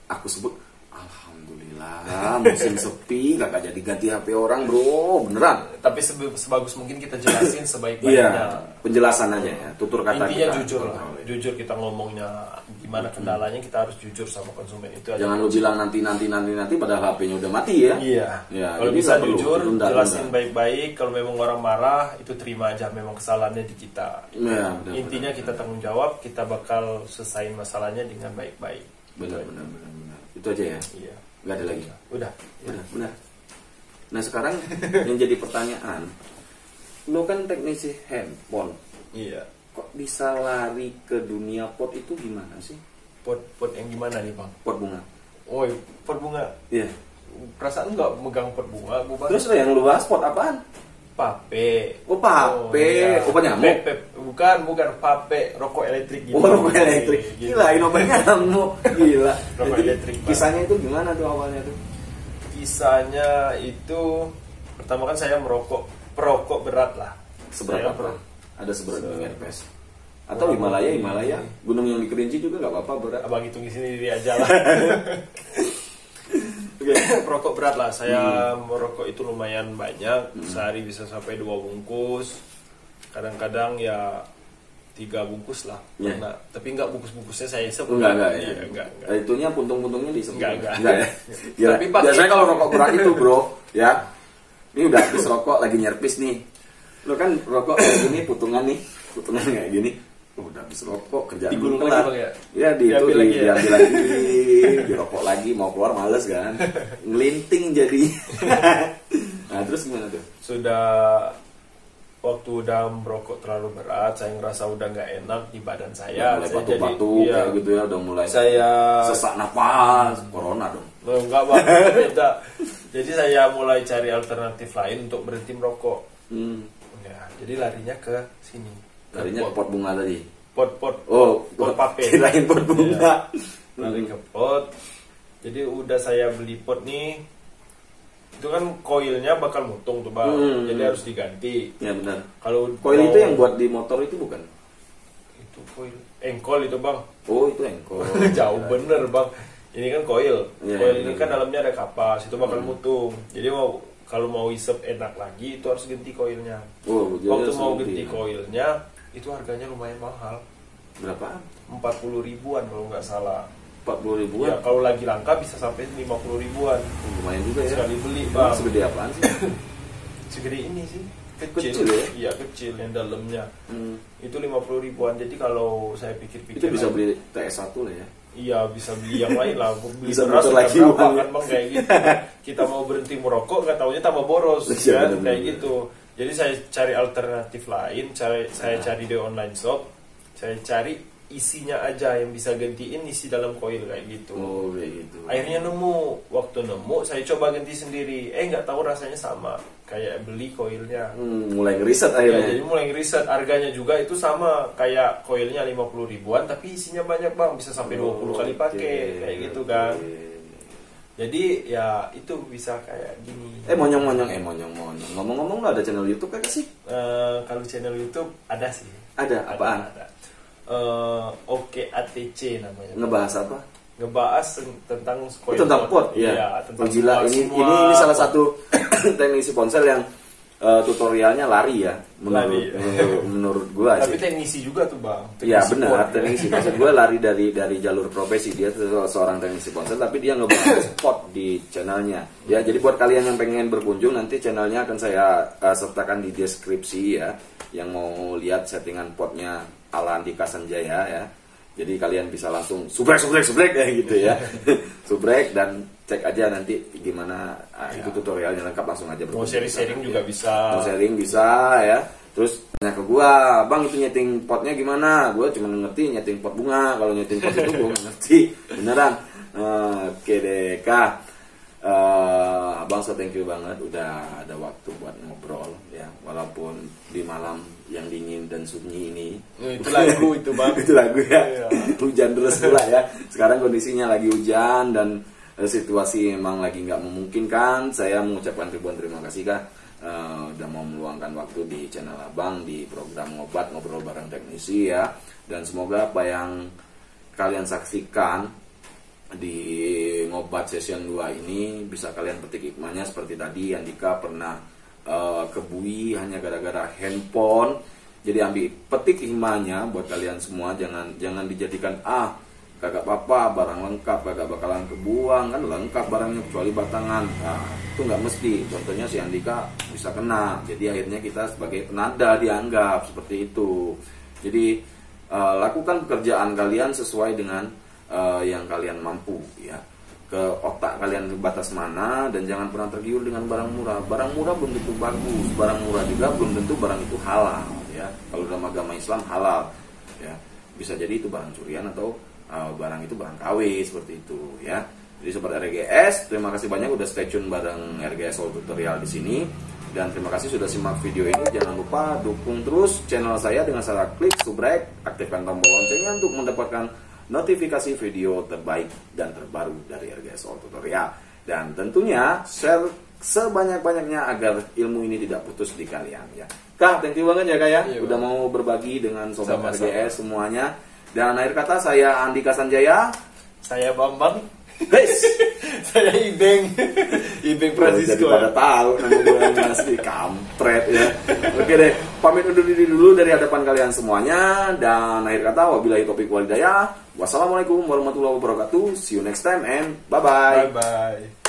Speaker 4: aku sebut alhamdulillah musim sepi gak jadi ganti HP orang bro, beneran.
Speaker 3: Tapi sebagus mungkin kita jelasin
Speaker 4: Iya,
Speaker 3: sebaik-baiknya.
Speaker 4: penjelasan aja ya, tutur kata
Speaker 3: Intinya
Speaker 4: kita
Speaker 3: jujur lah,
Speaker 4: kontrol.
Speaker 3: jujur kita ngomongnya gimana kendalanya, kita harus jujur sama konsumen itu aja.
Speaker 4: Jangan lu bilang nanti padahal HP-nya udah mati ya.
Speaker 3: Iya.
Speaker 4: Ya,
Speaker 3: Kalau
Speaker 4: jadi
Speaker 3: bisa
Speaker 4: nggak perlu
Speaker 3: jujur,
Speaker 4: ditunda-tunda.
Speaker 3: jelasin baik-baik. Kalau memang orang marah, itu terima aja. Memang kesalahannya di kita.
Speaker 4: Ya, benar,
Speaker 3: Intinya
Speaker 4: benar,
Speaker 3: kita tanggung jawab. Kita bakal selesaiin masalahnya dengan baik-baik.
Speaker 4: benar. Itu aja ya.
Speaker 3: Iya.
Speaker 4: Nggak ada lagi.
Speaker 3: Udah.
Speaker 4: Benar. Nah sekarang yang jadi pertanyaan, lo kan teknisi handphone,
Speaker 3: Iya.
Speaker 4: kok bisa lari ke dunia pot itu gimana sih?
Speaker 3: Pot yang gimana nih bang?
Speaker 4: Pot bunga.
Speaker 3: Oh, pot bunga.
Speaker 4: Iya.
Speaker 3: Perasaan nggak megang pot bunga, Bu Bang?
Speaker 4: Terus yang lu bahas pot apaan?
Speaker 3: Pape.
Speaker 4: Oh, pape.
Speaker 3: iya.
Speaker 4: Obat nyamuk?
Speaker 3: Bukan pape, rokok elektrik gitu.
Speaker 4: Oh, rokok elektrik.
Speaker 3: Gitu.
Speaker 4: Gila, obat nyamuk. Gila.
Speaker 3: Rokok
Speaker 4: Jadi,
Speaker 3: elektrik, Pak.
Speaker 4: kisahnya itu gimana tuh awalnya tuh?
Speaker 3: Kisahnya itu pertama kan saya perokok berat lah.
Speaker 4: Seberat
Speaker 3: Saya
Speaker 4: apa? Ada seberat gunung Herpes. Atau Himalaya. Gunung yang di Kerinci juga nggak apa-apa berat.
Speaker 3: Abang hitung di sini diri aja lah. Perokok berat lah. Saya merokok itu lumayan banyak. Sehari bisa sampai 2 bungkus. Kadang-kadang ya 3 bungkus lah.
Speaker 4: Ya.
Speaker 3: Pernah. Tapi enggak bungkus-bungkusnya saya isep.
Speaker 4: Enggak.
Speaker 3: Iya,
Speaker 4: Ya.
Speaker 3: enggak.
Speaker 4: Itunya puntung-puntungnya di
Speaker 3: Enggak.
Speaker 4: ya. Gila.
Speaker 3: Tapi pakai-
Speaker 4: Biasanya kalau rokok berat itu, Bro, ya. Ini udah habis rokok lagi nyerpis nih. Lo kan rokok kayak gini, putungan kayak gini. Udah habis rokok, kerjaan
Speaker 3: Digulung
Speaker 4: belum
Speaker 3: lagi,
Speaker 4: kelar.
Speaker 3: Bang, ya?
Speaker 4: Ya,
Speaker 3: Diambil lagi ya?
Speaker 4: diambil lagi, dirokok lagi, mau keluar males kan. Ngelinting jadi. Nah, terus gimana tuh?
Speaker 3: Sudah waktu udah merokok terlalu berat, saya ngerasa udah nggak enak di badan saya.
Speaker 4: Mulai
Speaker 3: Saya
Speaker 4: batuk-batuk
Speaker 3: iya,
Speaker 4: kayak gitu ya, udah mulai
Speaker 3: Saya
Speaker 4: sesak napas, corona dong.
Speaker 3: Oh, enggak bang, beda. Jadi saya mulai cari alternatif lain untuk berhenti merokok. Ya, jadi larinya ke sini.
Speaker 4: Larinya ke pot bunga tadi.
Speaker 3: Pot
Speaker 4: Oh,
Speaker 3: pot pape.
Speaker 4: Kirain pot bunga.
Speaker 3: Lari ke pot. Jadi udah saya beli pot nih. Itu kan koilnya bakal mutung tuh bang. Jadi harus diganti.
Speaker 4: Ya benar.
Speaker 3: Kalau
Speaker 4: Koil
Speaker 3: mau-
Speaker 4: itu yang buat di motor itu bukan?
Speaker 3: itu koil engkol itu bang.
Speaker 4: Oh, itu engkol.
Speaker 3: Jauh bener bang. Ini kan koil.
Speaker 4: Iya,
Speaker 3: Koil
Speaker 4: iya,
Speaker 3: ini
Speaker 4: iya.
Speaker 3: kan dalamnya ada kapas. Itu bakal mutung. Jadi kalau mau isep enak lagi itu harus ganti koilnya.
Speaker 4: Oh, jadi
Speaker 3: Waktu
Speaker 4: harus
Speaker 3: mau
Speaker 4: ganti
Speaker 3: ganti
Speaker 4: ya.
Speaker 3: koilnya itu harganya lumayan mahal.
Speaker 4: Berapaan?
Speaker 3: 40 ribuan kalau nggak salah.
Speaker 4: 40 ribuan.
Speaker 3: Ya, kalau lagi langka bisa sampai 50 ribuan.
Speaker 4: Lumayan juga ya.
Speaker 3: Sekali beli,
Speaker 4: Emang
Speaker 3: Bang.
Speaker 4: segede apaan sih?
Speaker 3: Segede ini sih.
Speaker 4: Kecil ya?
Speaker 3: Iya, kecil yang dalamnya.
Speaker 4: Hmm.
Speaker 3: Itu 50 ribuan. Jadi kalau saya pikir-pikir
Speaker 4: Itu bisa
Speaker 3: lagi,
Speaker 4: beli TS1 lah ya.
Speaker 3: iya, bisa beli yang lain lah. Beli
Speaker 4: Bisa
Speaker 3: beras
Speaker 4: muter
Speaker 3: udah
Speaker 4: lagi
Speaker 3: berapa
Speaker 4: uangnya.
Speaker 3: kan Bang kayak gitu. Kita mau berhenti merokok nggak taunya tambah boros
Speaker 4: Iya,
Speaker 3: kan
Speaker 4: benar-benar.
Speaker 3: kayak gitu. Jadi saya cari alternatif lain, saya cari di online shop. Saya cari isinya aja yang bisa gantiin isi dalam koil kayak gitu.
Speaker 4: Oh, kayak gitu.
Speaker 3: Akhirnya waktu nemu saya coba ganti sendiri. Nggak tahu rasanya sama kayak beli koilnya.
Speaker 4: Mulai ngeriset
Speaker 3: Ya,
Speaker 4: akhirnya.
Speaker 3: jadi mulai ngeriset harganya juga itu sama kayak koilnya 50 ribuan tapi isinya banyak bang, bisa sampai 20 kali pakai kayak gitu kan. Jadi ya itu bisa kayak gini.
Speaker 4: Monyong. Ngomong-ngomong lo ada channel YouTube kagak sih?
Speaker 3: Kalau channel YouTube ada sih.
Speaker 4: Ada, apaan?
Speaker 3: Ada. Oke ATC namanya.
Speaker 4: Ngebahas apa?
Speaker 3: Ngebahas tentang
Speaker 4: Oh, tentang pot, ya.
Speaker 3: Iya, tentang
Speaker 4: Oh, gila,
Speaker 3: pot
Speaker 4: ini
Speaker 3: semua
Speaker 4: salah
Speaker 3: pot.
Speaker 4: satu teknisi ponsel yang tutorialnya lari ya,
Speaker 3: Lari.
Speaker 4: menurut gua
Speaker 3: Tapi
Speaker 4: sih.
Speaker 3: teknisi juga tuh bang.
Speaker 4: Iya
Speaker 3: Teknisi
Speaker 4: benar,
Speaker 3: pot.
Speaker 4: teknisi ponsel gua lari dari jalur profesi, dia seorang teknisi ponsel tapi dia ngebahas pot di channelnya. Ya, jadi buat kalian yang pengen berkunjung nanti channelnya akan saya sertakan di deskripsi ya, yang mau lihat settingan potnya ala Andika Sanjaya ya. Jadi kalian bisa langsung subrek kayak gitu ya. Subrek dan cek aja nanti gimana itu tutorialnya lengkap, langsung aja
Speaker 3: Mau
Speaker 4: berkunjung
Speaker 3: sharing-sharing
Speaker 4: sana,
Speaker 3: juga
Speaker 4: ya.
Speaker 3: bisa.
Speaker 4: Mau sharing bisa ya. Terus tanya ke gua, "Bang, itu nyeting potnya gimana?" Gua cuma ngerti nyeting pot bunga. Kalau nyeting pot itu gua nggak ngerti. Beneran. Oke deh, Kak. Abang, so thank you banget udah ada waktu buat ngobrol ya, walaupun di malam yang dingin dan sunyi ini.
Speaker 3: Itu lagu itu bang.
Speaker 4: Itu lagu ya.
Speaker 3: Iya.
Speaker 4: Hujan deras pula ya. Sekarang kondisinya lagi hujan dan situasi emang lagi nggak memungkinkan. Saya mengucapkan ribuan terima kasih Kak udah mau meluangkan waktu di channel Abang di program Ngobat Ngobrol Bareng Teknisi ya. Dan semoga apa yang kalian saksikan di Ngobat Session 2 ini bisa kalian petik hikmahnya. Seperti tadi Andika pernah kebui hanya gara-gara handphone. Jadi ambil petik hikmahnya buat kalian semua. Jangan dijadikan kagak apa-apa, barang lengkap kagak bakalan kebuang, kan lengkap barangnya kecuali batangan. Nah, itu nggak mesti. Contohnya si Andika bisa kena, jadi akhirnya kita sebagai penada dianggap seperti itu. Jadi lakukan pekerjaan kalian sesuai dengan yang kalian mampu ya. Ke otak kalian ke batas mana, dan jangan pernah tergiur dengan barang murah. Barang murah belum tentu bagus, barang murah juga belum tentu barang itu halal ya. Kalau dalam agama Islam halal ya, bisa jadi itu barang curian atau barang itu barang KW seperti itu ya. Jadi sobat RGS, terima kasih banyak udah stay tune bareng RGS All Tutorial di sini, dan terima kasih sudah simak video ini. Jangan lupa dukung terus channel saya dengan cara klik subscribe, aktifkan tombol loncengnya untuk mendapatkan notifikasi video terbaik dan terbaru dari RGS All Tutorial. Dan tentunya share sebanyak-banyaknya agar ilmu ini tidak putus di kalian ya. Kak, thank you banget ya Kak ya, udah mau berbagi dengan sobat RGS semuanya. Dan akhir kata saya Andika Sanjaya,
Speaker 3: saya Bambang,
Speaker 4: guys.
Speaker 3: saya Ibeng, Ibeng Francisco.
Speaker 4: Jadi pada tahu nama gue asli kampret ya. Oke deh, pamit undur diri dulu dari hadapan kalian semuanya. Dan akhir kata wabillahi taufiq wal hidayah. Wassalamualaikum warahmatullahi wabarakatuh. See you next time and bye bye.
Speaker 3: Bye bye.